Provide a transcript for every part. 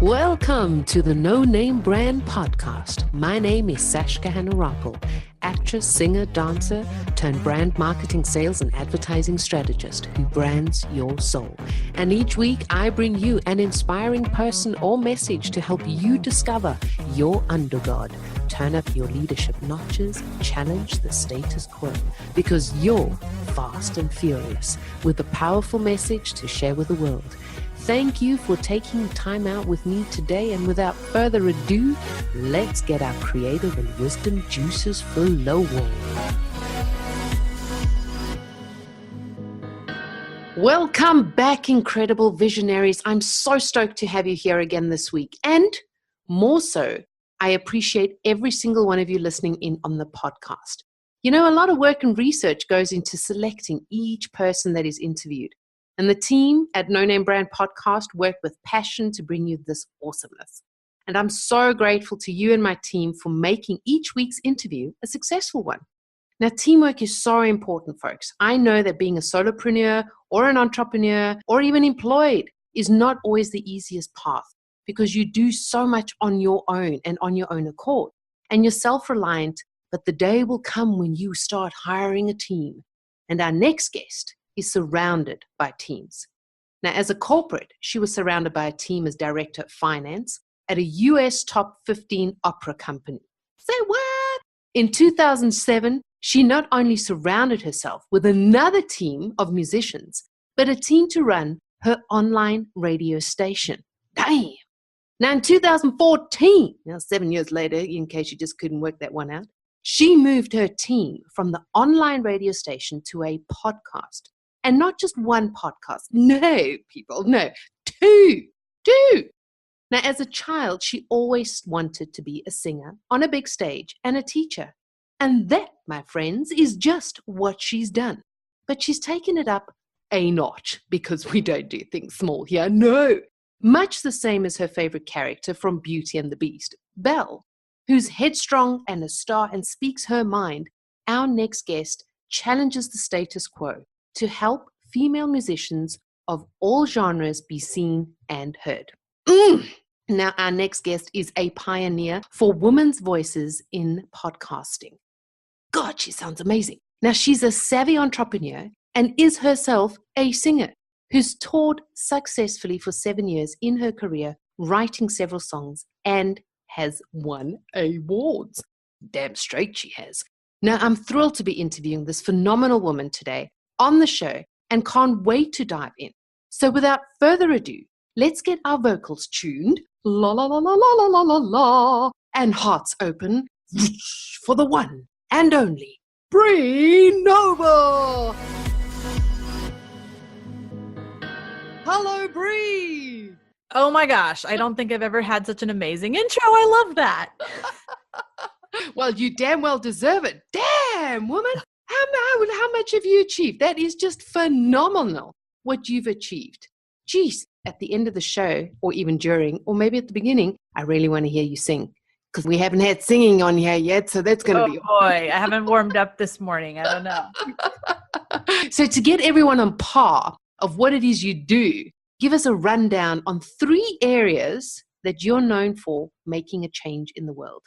Welcome to the No Name Brand Podcast. My name is Sashka Hanarappel, actress, singer, dancer, turned brand marketing, sales, and advertising strategist who brands your soul. And each week I bring you an inspiring person or message to help you discover your undergod, turn up your leadership notches, challenge the status quo, because you're fast and furious with a powerful message to share with the world. Thank you for taking time out with me today, and without further ado, let's get our creative and wisdom juices flowing. Welcome back, incredible visionaries. I'm so stoked to have you here again this week. And more so, I appreciate every single one of you listening in on the podcast. You know, a lot of work and research goes into selecting each person that is interviewed. And the team at No Name Brand Podcast worked with passion to bring you this awesomeness. And I'm so grateful to you and my team for making each week's interview a successful one. Now, teamwork is so important, folks. I know that being a solopreneur or an entrepreneur or even employed is not always the easiest path, because you do so much on your own and on your own accord. And you're self-reliant, but the day will come when you start hiring a team. And our next guest is surrounded by teams. Now, as a corporate, she was surrounded by a team as director of finance at a US top 15 opera company. Say what? In 2007, she not only surrounded herself with another team of musicians, but a team to run her online radio station. Damn. Now, in 2014, now 7 years later, in case you just couldn't work that one out, she moved her team from the online radio station to a podcast. And not just one podcast. No, people, no, two. Now, as a child, she always wanted to be a singer on a big stage and a teacher. And that, my friends, is just what she's done. But she's taken it up a notch, because we don't do things small here. No. Much the same as her favorite character from Beauty and the Beast, Belle, who's headstrong and a star and speaks her mind. Our next guest challenges the status quo to help female musicians of all genres be seen and heard. Now, our next guest is a pioneer for women's voices in podcasting. God, she sounds amazing. Now, she's a savvy entrepreneur and is herself a singer who's toured successfully for 7 years in her career, writing several songs, and has won awards. Damn straight she has. Now, I'm thrilled to be interviewing this phenomenal woman today on the show, and can't wait to dive in. So without further ado, let's get our vocals tuned, la la la la la la la la la, and hearts open for the one and only Bree Noble. Hello, Bree. Oh my gosh, I don't think I've ever had such an amazing intro. I love that. Well, you damn well deserve it. Damn, woman. How much have you achieved? That is just phenomenal, what you've achieved. Geez, at the end of the show, or even during, or maybe at the beginning, I really want to hear you sing, because we haven't had singing on here yet, so that's going to be... Oh boy, I haven't warmed up this morning. I don't know. So to get everyone on par of what it is you do, give us a rundown on 3 areas that you're known for making a change in the world.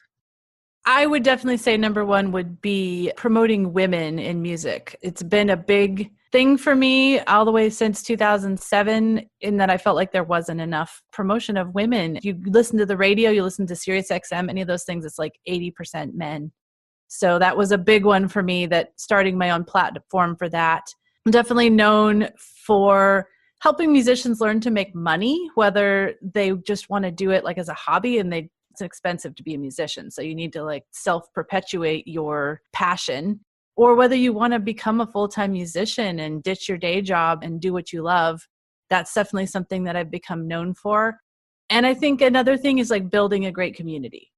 I would definitely say number 1 would be promoting women in music. It's been a big thing for me all the way since 2007, in that I felt like there wasn't enough promotion of women. You listen to the radio, you listen to Sirius XM, any of those things, it's like 80% men. So that was a big one for me, that starting my own platform for that. I'm definitely known for helping musicians learn to make money, whether they just want to do it like as a hobby, and it's expensive to be a musician. So you need to like self-perpetuate your passion, or whether you want to become a full-time musician and ditch your day job and do what you love. That's definitely something that I've become known for. And I think another thing is like building a great community.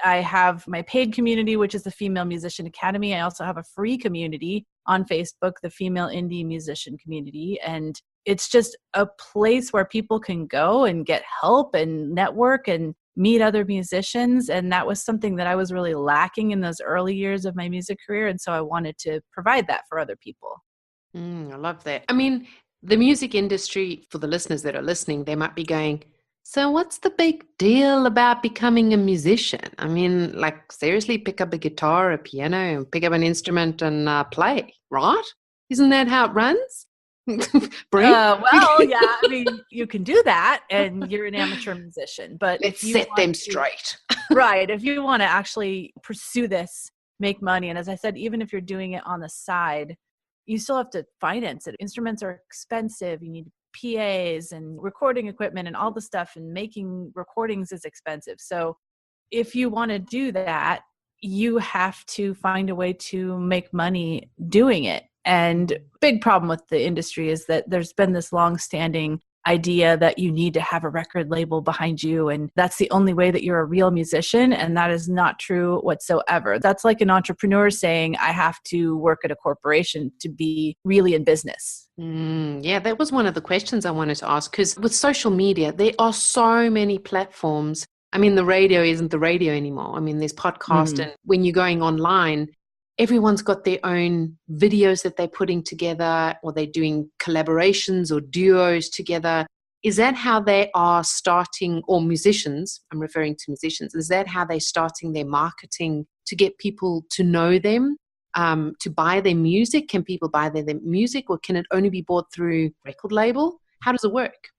I have my paid community, which is the Female Musician Academy. I also have a free community on Facebook, the Female Indie Musician Community. And it's just a place where people can go and get help and network and meet other musicians. And that was something that I was really lacking in those early years of my music career. And so I wanted to provide that for other people. I love that. I mean, the music industry, for the listeners that are listening, they might be going, So what's the big deal about becoming a musician? I mean, like seriously, pick up a guitar, a piano, pick up an instrument and play, right? Isn't that how it runs? Bree? Well, yeah, I mean, you can do that and you're an amateur musician, but Let's if you set want them to, straight. right, if you want to actually pursue this, make money, and as I said, even if you're doing it on the side, you still have to finance it. Instruments are expensive. You need PAs and recording equipment and all the stuff, and making recordings is expensive. So if you want to do that, you have to find a way to make money doing it. And big problem with the industry is that there's been this long-standing idea that you need to have a record label behind you, and that's the only way that you're a real musician, and that is not true whatsoever. That's like an entrepreneur saying, I have to work at a corporation to be really in business. Yeah, that was one of the questions I wanted to ask, because with social media, there are so many platforms. I mean, the radio isn't the radio anymore. I mean, there's podcast, and when you're going online, everyone's got their own videos that they're putting together, or they're doing collaborations or duos together. Is that how they are starting, or musicians, I'm referring to musicians, is that how they're starting their marketing to get people to know them? To buy their music? Can people buy their music, or can it only be bought through record label? How does it work?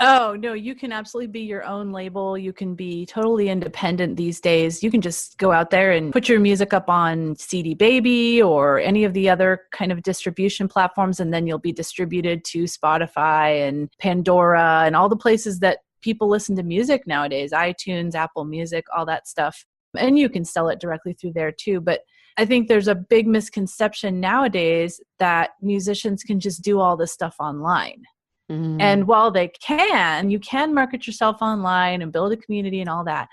Oh, no, you can absolutely be your own label. You can be totally independent these days. You can just go out there and put your music up on CD Baby or any of the other kind of distribution platforms, and then you'll be distributed to Spotify and Pandora and all the places that people listen to music nowadays, iTunes, Apple Music, all that stuff. And you can sell it directly through there too. But I think there's a big misconception nowadays that musicians can just do all this stuff online. And while they can, you can market yourself online and build a community and all that.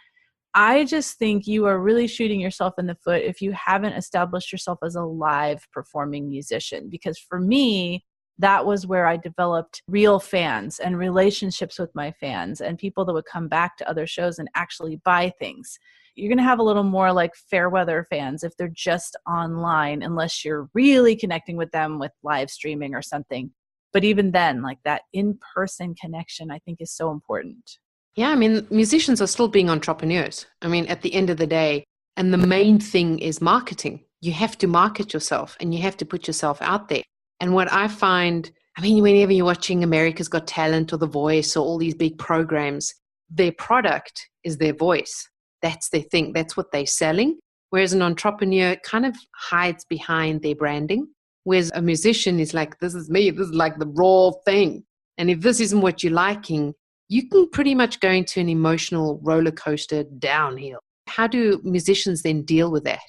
I just think you are really shooting yourself in the foot if you haven't established yourself as a live performing musician. Because for me, that was where I developed real fans and relationships with my fans and people that would come back to other shows and actually buy things. You're going to have a little more like fair weather fans if they're just online, unless you're really connecting with them with live streaming or something. But even then, like that in-person connection, I think is so important. Yeah, I mean, musicians are still being entrepreneurs. I mean, at the end of the day, and the main thing is marketing. You have to market yourself and you have to put yourself out there. And what I find, I mean, whenever you're watching America's Got Talent or The Voice or all these big programs, their product is their voice. That's their thing. That's what they're selling. Whereas an entrepreneur kind of hides behind their branding. Whereas a musician is like, this is me, this is like the raw thing. And if this isn't what you're liking, you can pretty much go into an emotional roller coaster downhill. How do musicians then deal with that?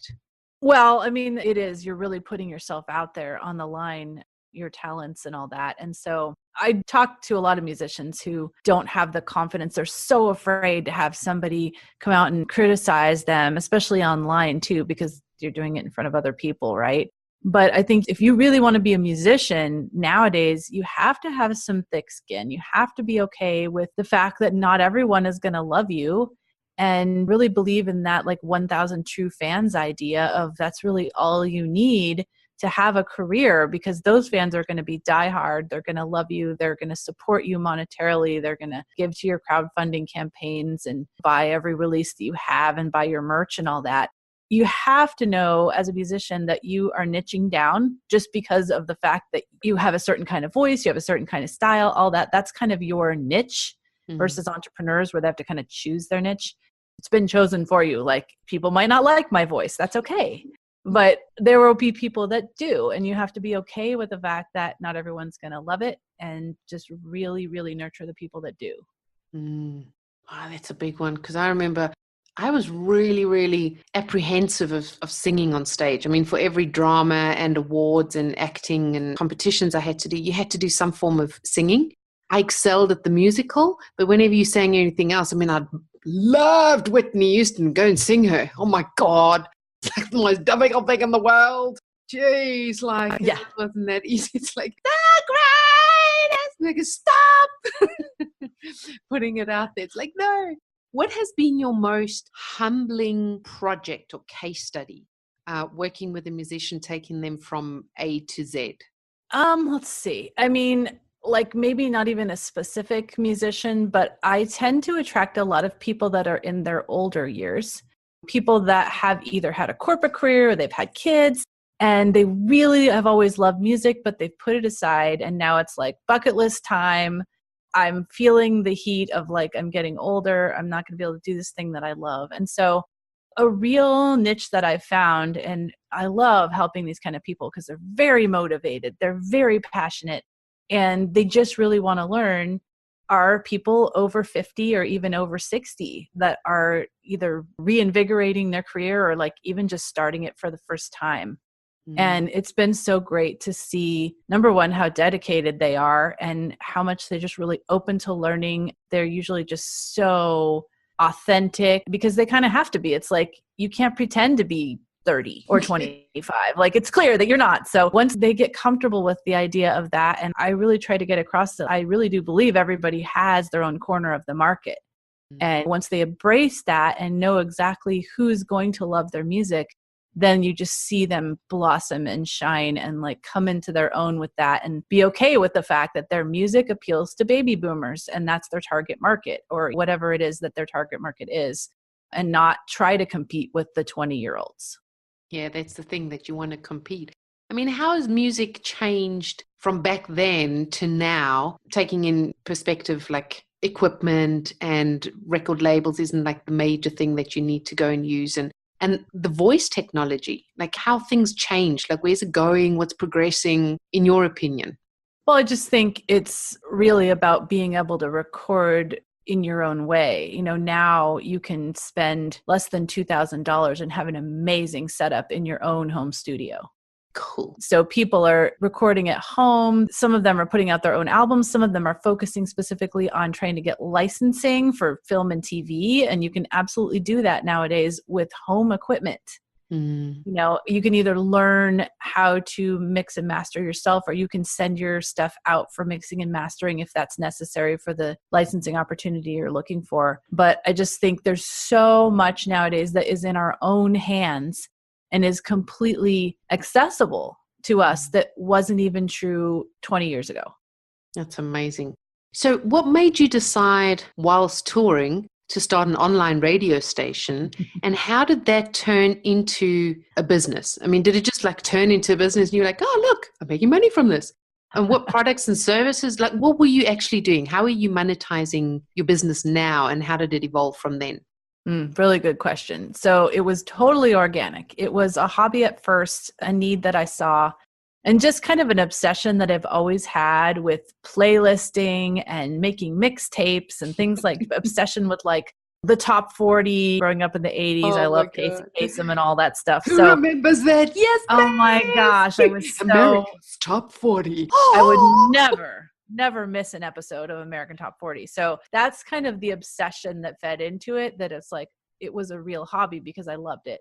Well, I mean, it is. You're really putting yourself out there on the line, your talents and all that. And so I talk to a lot of musicians who don't have the confidence. They're so afraid to have somebody come out and criticize them, especially online too, because you're doing it in front of other people, right? But I think if you really want to be a musician nowadays, you have to have some thick skin. You have to be okay with the fact that not everyone is going to love you, and really believe in that like 1,000 true fans idea of that's really all you need to have a career, because those fans are going to be diehard. They're going to love you. They're going to support you monetarily. They're going to give to your crowdfunding campaigns and buy every release that you have and buy your merch and all that. You have to know as a musician that you are niching down just because of the fact that you have a certain kind of voice, you have a certain kind of style, all that. That's kind of your niche versus entrepreneurs where they have to kind of choose their niche. It's been chosen for you. Like, people might not like my voice. That's okay. But there will be people that do. And you have to be okay with the fact that not everyone's going to love it, and just really, really nurture the people that do. Oh, that's a big one. Because I remember I was really, really apprehensive of singing on stage. I mean, for every drama and awards and acting and competitions I had to do, you had to do some form of singing. I excelled at the musical, but whenever you sang anything else, I mean, I loved Whitney Houston. Go and sing her. Oh my God. It's like the most difficult thing in the world. Jeez, like, Yeah. it wasn't that easy. It's like, the greatest, stop putting it out there. It's like, no. What has been your most humbling project or case study, working with a musician, taking them from A to Z? Let's see. I mean, like maybe not even a specific musician, but I tend to attract a lot of people that are in their older years, people that have either had a corporate career or they've had kids and they really have always loved music, but they've put it aside. And now it's like bucket list time. I'm feeling the heat of like, I'm getting older. I'm not going to be able to do this thing that I love. And so a real niche that I've found, and I love helping these kind of people because they're very motivated. They're very passionate and they just really want to learn, are people over 50 or even over 60 that are either reinvigorating their career or like even just starting it for the first time. And it's been so great to see, number one, how dedicated they are and how much they're just really open to learning. They're usually just so authentic because they kind of have to be. It's like, you can't pretend to be 30 or 25. Like, it's clear that you're not. So once they get comfortable with the idea of that, and I really try to get across that I really do believe everybody has their own corner of the market. And once they embrace that and know exactly who's going to love their music, then you just see them blossom and shine and like come into their own with that and be okay with the fact that their music appeals to baby boomers and that's their target market or whatever it is that their target market is, and not try to compete with the 20-year-olds. Yeah, that's the thing, that you want to compete. I mean, how has music changed from back then to now, taking in perspective like equipment and record labels isn't like the major thing that you need to go and use, and the voice technology, like how things change, like where's it going, what's progressing in your opinion? Well, I just think it's really about being able to record in your own way. You know, now you can spend less than $2,000 and have an amazing setup in your own home studio. Cool. So people are recording at home. Some of them are putting out their own albums. Some of them are focusing specifically on trying to get licensing for film and TV. And you can absolutely do that nowadays with home equipment. You know, you can either learn how to mix and master yourself, or you can send your stuff out for mixing and mastering if that's necessary for the licensing opportunity you're looking for. But I just think there's so much nowadays that is in our own hands and is completely accessible to us that wasn't even true 20 years ago. That's amazing. So what made you decide whilst touring to start an online radio station, and how did that turn into a business? I mean, did it just like turn into a business and you're like, oh, look, I'm making money from this? And what products and services, like what were you actually doing? How are you monetizing your business now, and how did it evolve from then? Really good question. So it was totally organic. It was a hobby at first, a need that I saw, and just kind of an obsession that I've always had with playlisting and making mixtapes and things, like obsession with like the top 40 growing up in the 80s. I love Casey Kasem and all that stuff. Who remembers that? Yes, oh my gosh, I was so America's Top 40. I would never miss an episode of American Top 40. So that's kind of the obsession that fed into it, that it's like, it was a real hobby because I loved it.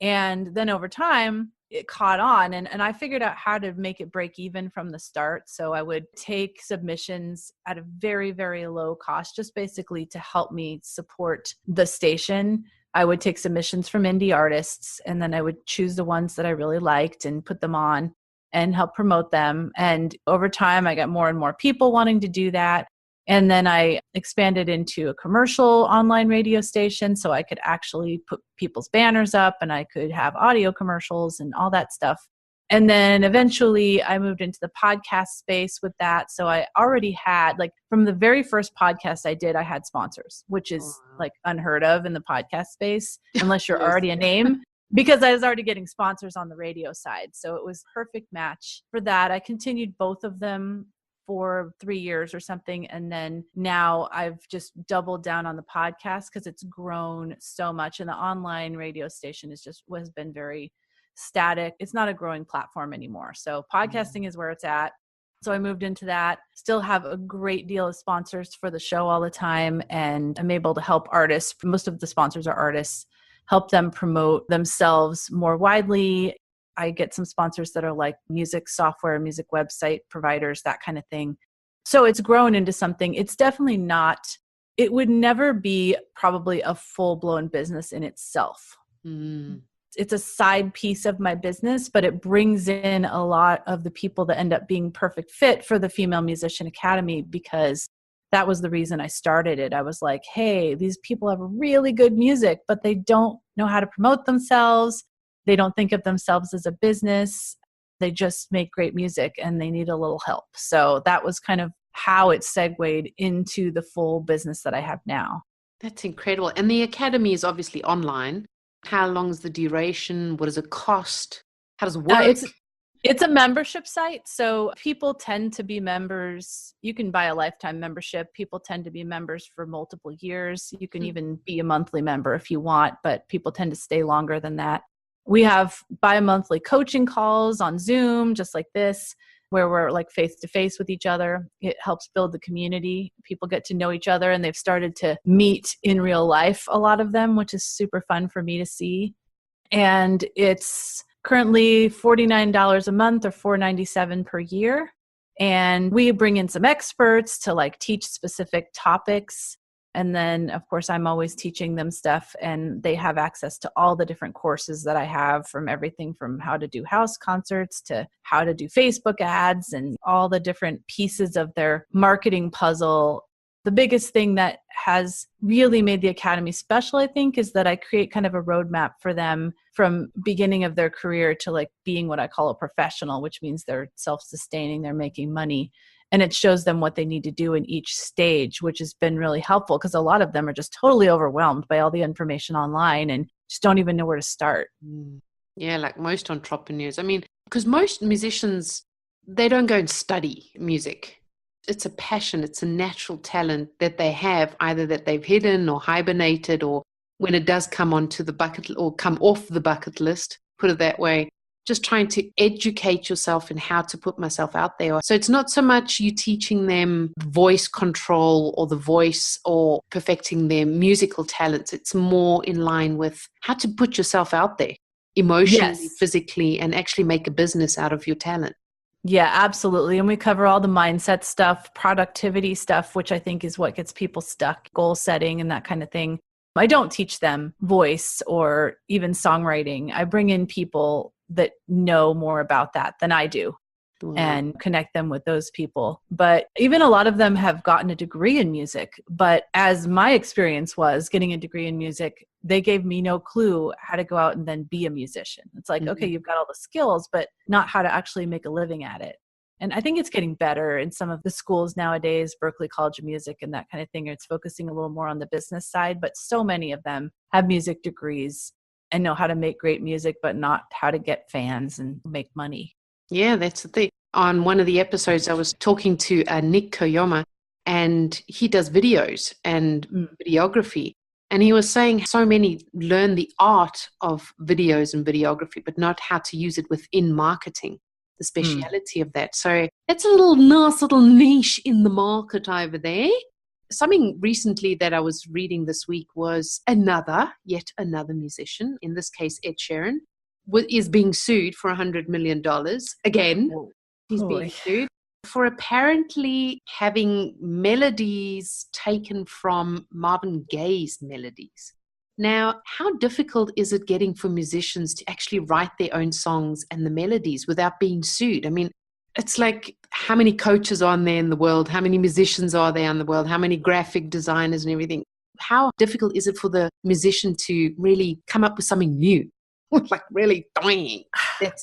And then over time, it caught on, and I figured out how to make it break even from the start. So I would take submissions at a very, very low cost, just basically to help me support the station. I would take submissions from indie artists, and then I would choose the ones that I really liked and put them on and help promote them. And over time, I got more and more people wanting to do that. And then I expanded into a commercial online radio station, so I could actually put people's banners up and I could have audio commercials and all that stuff. And then eventually I moved into the podcast space with that. So I already had, like, from the very first podcast I did, I had sponsors, which is like unheard of in the podcast space, unless you're already a name. Because I was already getting sponsors on the radio side. So it was a perfect match for that. I continued both of them for 3 years or something. And then now I've just doubled down on the podcast because it's grown so much. And the online radio station has been very static. It's not a growing platform anymore. So podcasting is where it's at. So I moved into that, still have a great deal of sponsors for the show all the time. And I'm able to help artists. Most of the sponsors are artists, help them promote themselves more widely. I get some sponsors that are like music software, music website providers, that kind of thing. So it's grown into something. It's definitely not, it would never be probably a full-blown business in itself. It's a side piece of my business, but it brings in a lot of the people that end up being perfect fit for the Female Musician Academy, because that was the reason I started it. I was like, hey, these people have really good music, but they don't know how to promote themselves. They don't think of themselves as a business. They just make great music and they need a little help. So that was kind of how it segued into the full business that I have now. That's incredible. And the academy is obviously online. How long is the duration? What does it cost? How does it work? It's a membership site. So people tend to be members. You can buy a lifetime membership. People tend to be members for multiple years. You can even be a monthly member if you want, but people tend to stay longer than that. We have bi-monthly coaching calls on Zoom, just like this, where we're like face-to-face with each other. It helps build the community. People get to know each other, and they've started to meet in real life, a lot of them, which is super fun for me to see. And it's currently $49 a month or $497 per year. And we bring in some experts to like teach specific topics. And then, of course, I'm always teaching them stuff, and they have access to all the different courses that I have, from everything from how to do house concerts to how to do Facebook ads and all the different pieces of their marketing puzzle. The biggest thing that has really made the Academy special, I think, is that I create kind of a roadmap for them from beginning of their career to like being what I call a professional, which means they're self-sustaining, they're making money. And it shows them what they need to do in each stage, which has been really helpful, because a lot of them are just totally overwhelmed by all the information online and just don't even know where to start. Yeah, like most entrepreneurs. I mean, because most musicians, they don't go and study music. It's a passion. It's a natural talent that they have, either that they've hidden or hibernated, or when it does come onto the bucket or come off the bucket list, put it that way. Just trying to educate yourself in how to put myself out there. So it's not so much you teaching them voice control or the voice or perfecting their musical talents. It's more in line with how to put yourself out there emotionally, Yes. physically, and actually make a business out of your talent. Yeah, absolutely. And we cover all the mindset stuff, productivity stuff, which I think is what gets people stuck, goal setting and that kind of thing. I don't teach them voice or even songwriting. I bring in people that know more about that than I do. Wow. And connect them with those people. But even a lot of them have gotten a degree in music. But as my experience was getting a degree in music, they gave me no clue how to go out and then be a musician. It's like, okay, you've got all the skills, but not how to actually make a living at it. And I think it's getting better in some of the schools nowadays, Berklee College of Music and that kind of thing. It's focusing a little more on the business side, but so many of them have music degrees and know how to make great music, but not how to get fans and make money. Yeah, that's the thing. On one of the episodes, I was talking to Nick Koyoma, and he does videos and videography. And he was saying so many learn the art of videos and videography, but not how to use it within marketing, the speciality of that. So it's a nice little niche in the market over there. Something recently that I was reading this week was yet another musician, in this case, Ed Sheeran, is being sued for $100 million. Again, he's being sued for apparently having melodies taken from Marvin Gaye's melodies. Now, how difficult is it getting for musicians to actually write their own songs and the melodies without being sued? I mean, it's like, how many coaches are there in the world? How many musicians are there in the world? How many graphic designers and everything? How difficult is it for the musician to really come up with something new? Like really dying.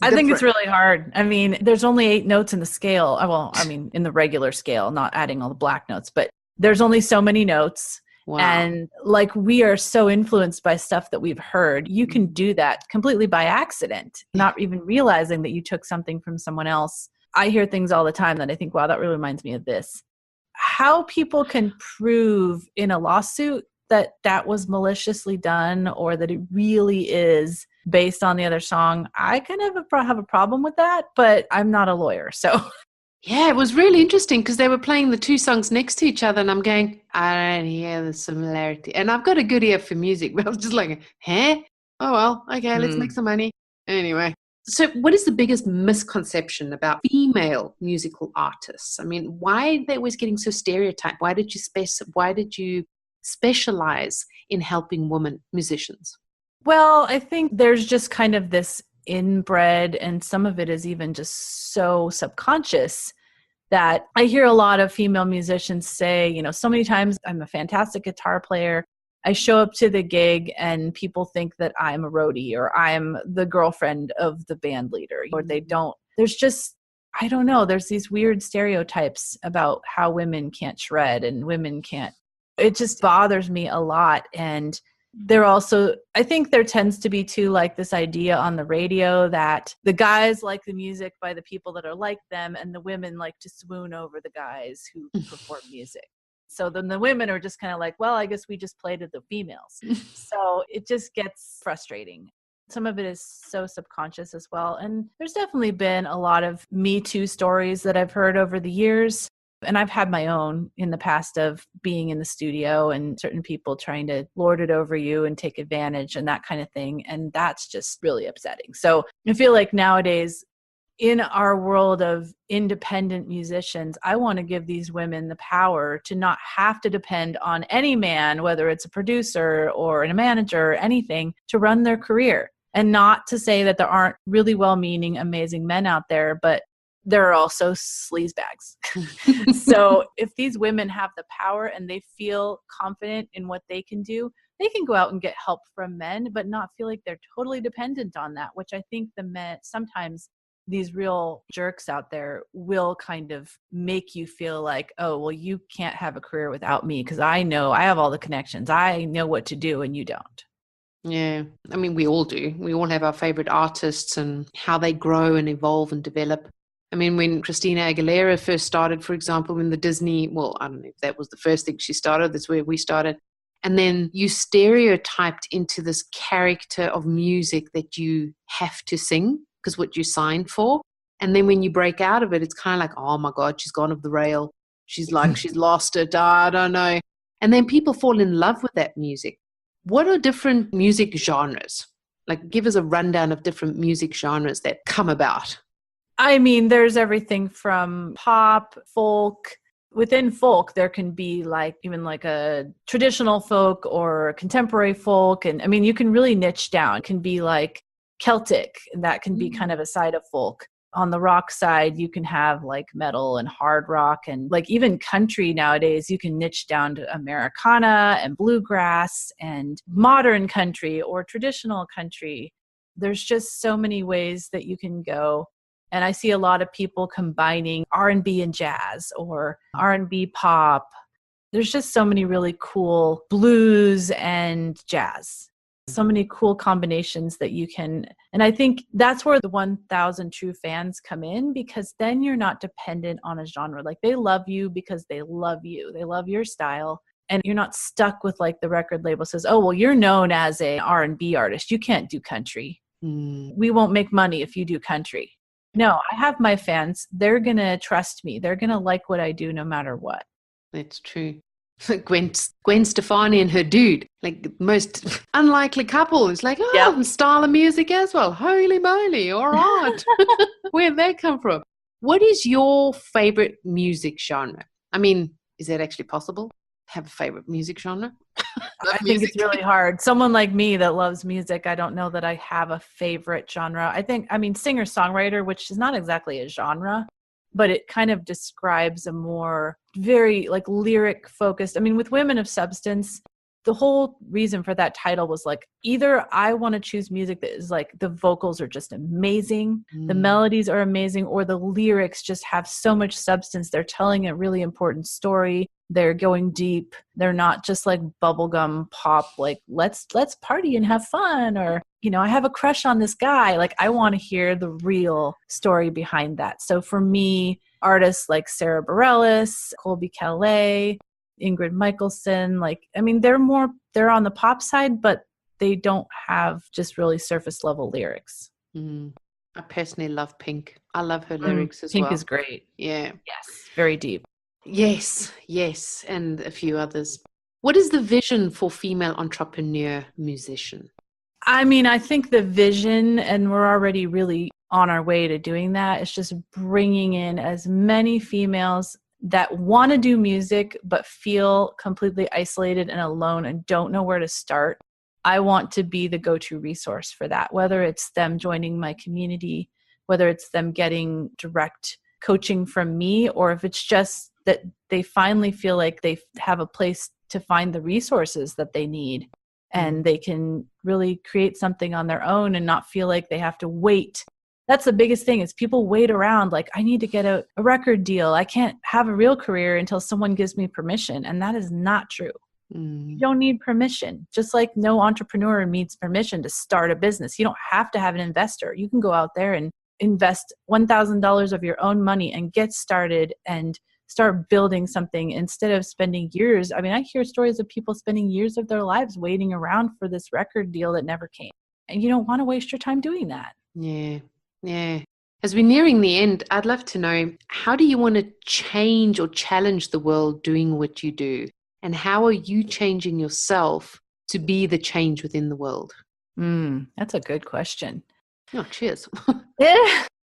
I think it's really hard. I mean, there's only 8 notes in the scale. Well, I mean, in the regular scale, not adding all the black notes, but there's only so many notes. Wow. And like, we are so influenced by stuff that we've heard. You can do that completely by accident, not even realizing that you took something from someone else. I hear things all the time that I think, wow, that really reminds me of this. How people can prove in a lawsuit that that was maliciously done or that it really is based on the other song, I kind of have a problem with that, but I'm not a lawyer, so. Yeah, it was really interesting because they were playing the 2 songs next to each other and I'm going, I don't hear the similarity. And I've got a good ear for music, but I was just like, huh? Oh, well, okay, let's make some money. Anyway. So what is the biggest misconception about female musical artists? I mean, why are they always getting so stereotyped? Why did you specialize in helping women musicians? Well, I think there's just kind of this inbred, and some of it is even just so subconscious that I hear a lot of female musicians say, so many times I'm a fantastic guitar player. I show up to the gig and people think that I'm a roadie or I'm the girlfriend of the band leader, or they don't. There's just, I don't know, there's these weird stereotypes about how women can't shred and women can't. It just bothers me a lot. And there also, I think there tends to be too, like this idea on the radio that the guys like the music by the people that are like them, and the women like to swoon over the guys who perform music. So then the women are just kind of like, well, I guess we just play to the females. So it just gets frustrating. Some of it is so subconscious as well. And there's definitely been a lot of Me Too stories that I've heard over the years. And I've had my own in the past of being in the studio and certain people trying to lord it over you and take advantage and that kind of thing. And that's just really upsetting. So I feel like nowadays in our world of independent musicians, I want to give these women the power to not have to depend on any man, whether it's a producer or a manager or anything, to run their career. And not to say that there aren't really well-meaning, amazing men out there, but there are also sleazebags. So if these women have the power and they feel confident in what they can do, they can go out and get help from men, but not feel like they're totally dependent on that, which I think the men, sometimes these real jerks out there will kind of make you feel like, oh, well, you can't have a career without me because I know I have all the connections. I know what to do and you don't. Yeah. I mean, we all do. We all have our favorite artists and how they grow and evolve and develop. I mean, when Christina Aguilera first started, for example, when the Disney, well, I don't know if that was the first thing she started, that's where we started. And then you stereotyped into this character of music that you have to sing because what you signed for. And then when you break out of it, it's kind of like, oh my God, she's gone off the rail. She's like, she's lost it. I don't know. And then people fall in love with that music. What are different music genres? Like, give us a rundown of different music genres that come about. I mean, there's everything from pop, folk. Within folk, there can be like even like a traditional folk or contemporary folk. And I mean, you can really niche down. It can be like Celtic, and that can be kind of a side of folk. On the rock side, you can have like metal and hard rock, and like even country nowadays, you can niche down to Americana and bluegrass and modern country or traditional country. There's just so many ways that you can go. And I see a lot of people combining R&B and jazz or R&B pop. There's just so many really cool blues and jazz. So many cool combinations that you can. And I think that's where the 1,000 true fans come in, because then you're not dependent on a genre. Like they love you because they love you. They love your style. And you're not stuck with like the record label says, oh, well, you're known as a R&B artist. You can't do country. We won't make money if you do country. No, I have my fans. They're going to trust me. They're going to like what I do no matter what. That's true. Gwen Stefani and her dude, like the most unlikely couple. It's like, style of music as well. Holy moly, all right. Where'd that come from? What is your favorite music genre? I mean, is that actually possible? Have a favorite music genre? I think it's really hard. Someone like me that loves music, I don't know that I have a favorite genre. I mean, singer-songwriter, which is not exactly a genre, but it kind of describes a more very like lyric focused. I mean, with Women of Substance, the whole reason for that title was like, either I want to choose music that is like the vocals are just amazing, the melodies are amazing, or the lyrics just have so much substance. They're telling a really important story. They're going deep. They're not just like bubblegum pop, like let's party and have fun, or, I have a crush on this guy. Like I want to hear the real story behind that. So for me, artists like Sarah Bareilles, Colby Calais, Ingrid Michaelson, they're on the pop side, but they don't have just really surface level lyrics. I personally love Pink. I love her lyrics as Pink well. Pink is great. Yeah. Yes. Very deep. Yes. And a few others. What is the vision for female entrepreneur musician? I mean, I think the vision, and we're already really on our way to doing that, is just bringing in as many females that want to do music but feel completely isolated and alone and don't know where to start. I want to be the go-to resource for that, whether it's them joining my community, whether it's them getting direct coaching from me, or if it's just that they finally feel like they have a place to find the resources that they need and they can really create something on their own and not feel like they have to wait. That's the biggest thing is people wait around like, I need to get a record deal. I can't have a real career until someone gives me permission. And that is not true. You don't need permission. Just like no entrepreneur needs permission to start a business. You don't have to have an investor. You can go out there and invest $1,000 of your own money and get started and start building something instead of spending years. I mean, I hear stories of people spending years of their lives waiting around for this record deal that never came. And you don't want to waste your time doing that. Yeah. Yeah. As we're nearing the end, I'd love to know, how do you want to change or challenge the world doing what you do? And how are you changing yourself to be the change within the world? That's a good question. Oh, cheers.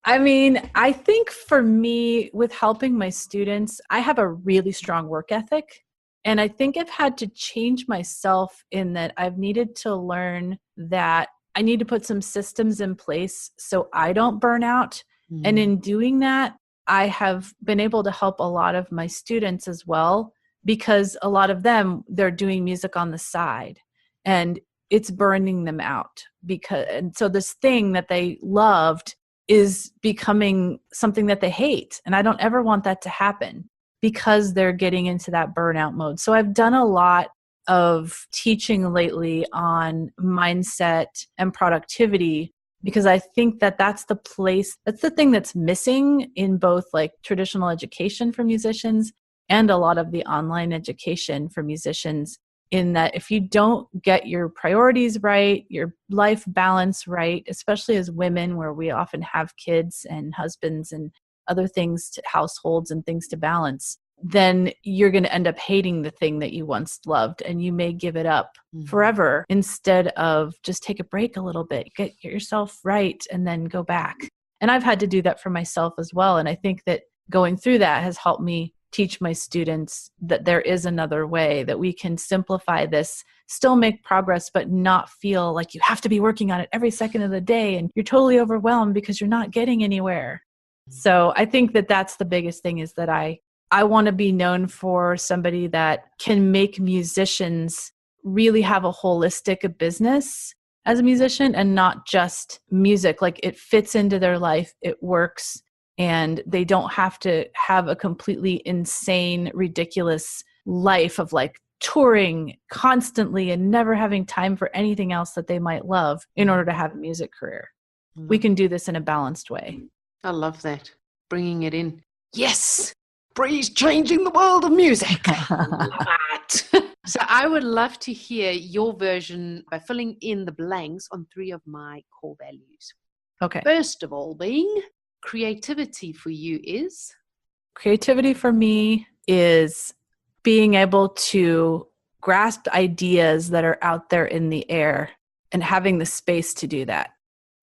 I mean, I think for me, with helping my students, I have a really strong work ethic. And I think I've had to change myself in that I've needed to learn that I need to put some systems in place so I don't burn out. And in doing that, I have been able to help a lot of my students as well, because a lot of them, they're doing music on the side and it's burning them out. And so this thing that they loved is becoming something that they hate. And I don't ever want that to happen because they're getting into that burnout mode. So I've done a lot of teaching lately on mindset and productivity, because I think that that's the thing that's missing in both like traditional education for musicians and a lot of the online education for musicians, in that if you don't get your priorities right, your life balance right, especially as women where we often have kids and husbands and other things, households and things to balance, then you're going to end up hating the thing that you once loved, and you may give it up forever instead of just take a break a little bit, get yourself right, and then go back. And I've had to do that for myself as well. And I think that going through that has helped me teach my students that there is another way, that we can simplify this, still make progress, but not feel like you have to be working on it every second of the day and you're totally overwhelmed because you're not getting anywhere. So I think that that's the biggest thing, is that I want to be known for somebody that can make musicians really have a holistic business as a musician and not just music. Like it fits into their life, it works, and they don't have to have a completely insane, ridiculous life of like touring constantly and never having time for anything else that they might love in order to have a music career. We can do this in a balanced way. I love that. Bringing it in. Yes. Bree's changing the world of music. Love it. So I would love to hear your version by filling in the blanks on 3 of my core values. Okay. First of all, being creativity for you is? Creativity for me is being able to grasp ideas that are out there in the air and having the space to do that.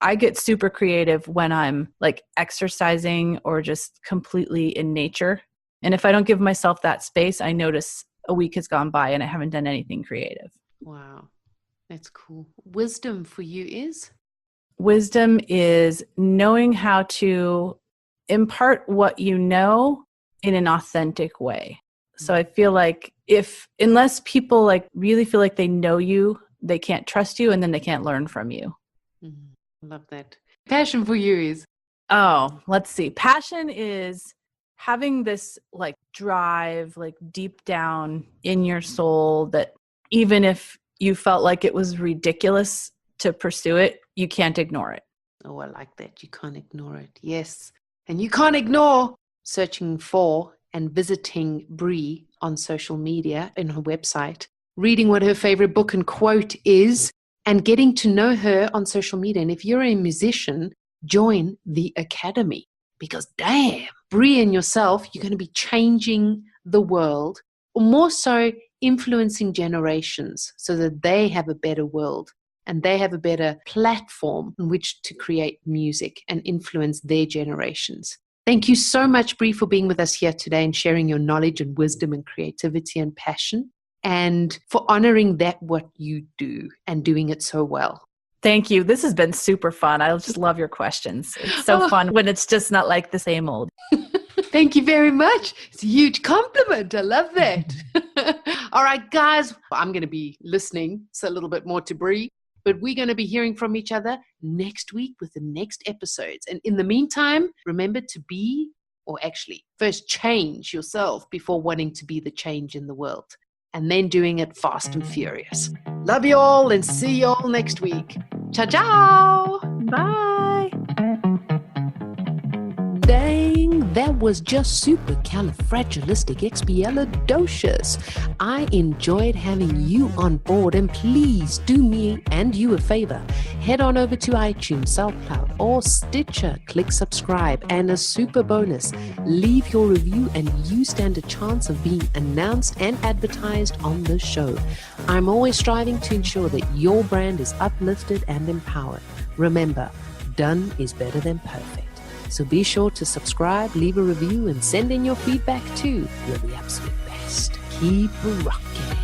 I get super creative when I'm like exercising or just completely in nature. And if I don't give myself that space, I notice a week has gone by and I haven't done anything creative. Wow, that's cool. Wisdom for you is? Wisdom is knowing how to impart what you know in an authentic way. So I feel like unless people like really feel like they know you, they can't trust you, and then they can't learn from you. Love that. Passion for you is? Oh, let's see. Passion is having this like drive, like deep down in your soul, that even if you felt like it was ridiculous to pursue it, you can't ignore it. Oh, I like that. You can't ignore it. Yes. And you can't ignore searching for and visiting Bree on social media, in her website, reading what her favorite book and quote is, and getting to know her on social media. And if you're a musician, join the academy, because damn, Bree and yourself, you're going to be changing the world, or more so influencing generations so that they have a better world and they have a better platform on which to create music and influence their generations. Thank you so much, Bree, for being with us here today and sharing your knowledge and wisdom and creativity and passion. and for honoring that what you do and doing it so well. Thank you. This has been super fun. I just love your questions. It's so fun when it's just not like the same old. Thank you very much. It's a huge compliment. I love that. All right, guys, I'm going to be listening a little bit more to Bree, but we're going to be hearing from each other next week with the next episodes. And in the meantime, remember to be, or actually first change yourself before wanting to be the change in the world, and then doing it fast and furious. Love you all and see you all next week. Ciao, ciao. Bye. Dang, that was just supercalifragilisticexpialidocious. I enjoyed having you on board, and please do me and you a favor. Head on over to iTunes, SoundCloud, or Stitcher. Click subscribe, and a super bonus, leave your review and you stand a chance of being announced and advertised on the show. I'm always striving to ensure that your brand is uplifted and empowered. Remember, done is better than perfect. So be sure to subscribe, leave a review, and send in your feedback too. You're the absolute best. Keep rocking.